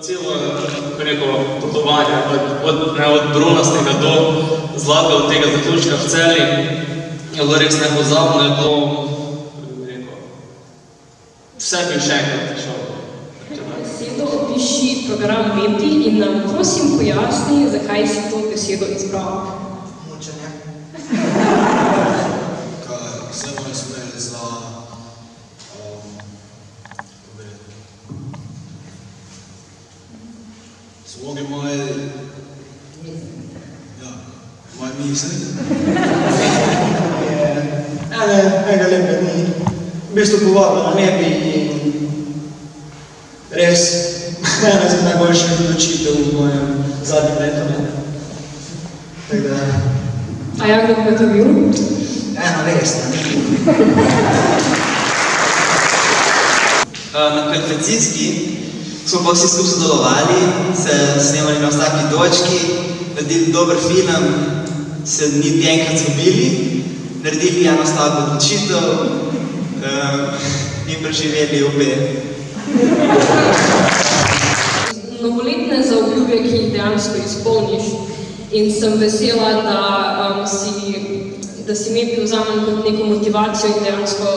celo, kako rekel, potovanje, od bronastega do zlata, od tega zaključka v Celju, je bilo res nepozabno, je bilo, kako rekel, vse bi še enkrat šel. Besedo opiši program Veti in nam prosim pojasni, zakaj si to besedo izbral. Mučenje. Vse moje smeri za sloge moje moje misli. Enega lepe dni. V bistvu povabil na nebi in res ena iz najboljših odločitev v mojem zadnjem letu. Tako da... A jak kdo bi to bil? Eno res, Na kvalifikacijski smo pa vsi skupaj sodelovali, se snemali na vsaki točki, naredili dober film, se niti enkrat zgubili, naredili eno slabo odločitev in preživeli obe. Novoletne zaobljube, ki jih dejansko izpolniš, in sem vesela, da si me vzamem kot neko motivacijo in dejansko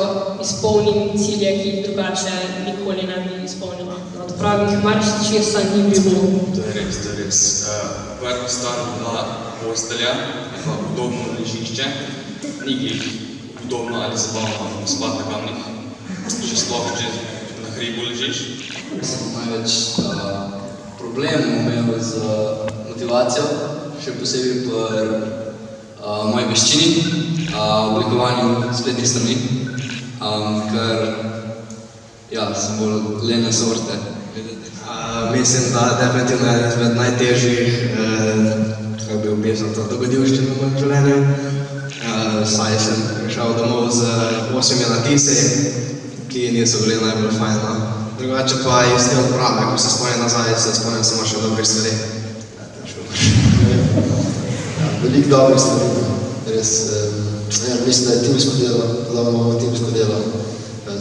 izpolnim cilje, ki jih drugače nikoli ne bi izpolnila. Odpravih marsičesa ni bilo. To je res. Prva stvar bila postelja, udobno ležišče, ni glih udobno ali zabavno spati na kamnih, še sploh, če na hribu ležiš. Sem največ problemov imel z motivacijo, še posebej pri moji veščini, oblikovanju spletnih strani, ker sem bolj lene sorte. Mislim, da definitivno je izmed najtežjih, kako bi opisal to dogodivščino v mojem življenju. Saj sem prišel domov z 8 natisi, ki niso bili najbolj fajn. Drugače pa iz te odprave, ko se spomnim nazaj, se spomnim samo še dobrih stvari. Veliko dobrih stvari, res. Mislim, da je timsko delo, da imamo timsko delo.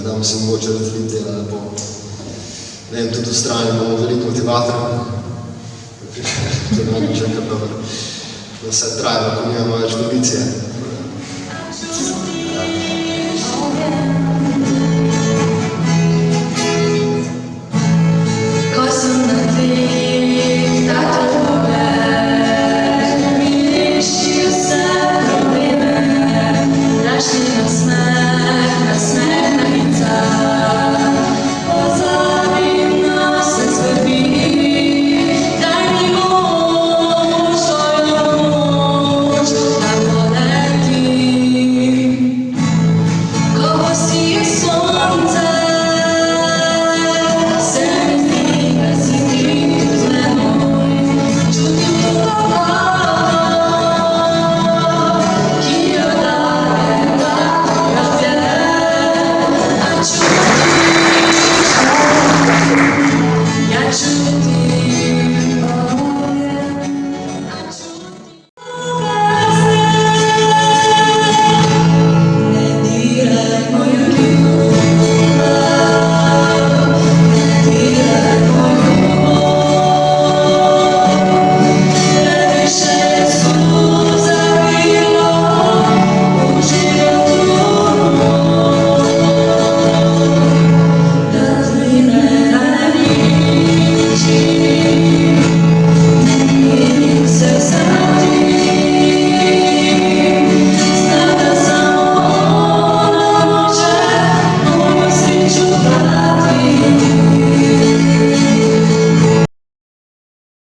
Znamo se mogoče razdeliti dela, da bo, ne vem, tudi v strani imamo veliko motivatorov. To je najbolj kar dobro, da se trajno, ko nimamo več ambicije.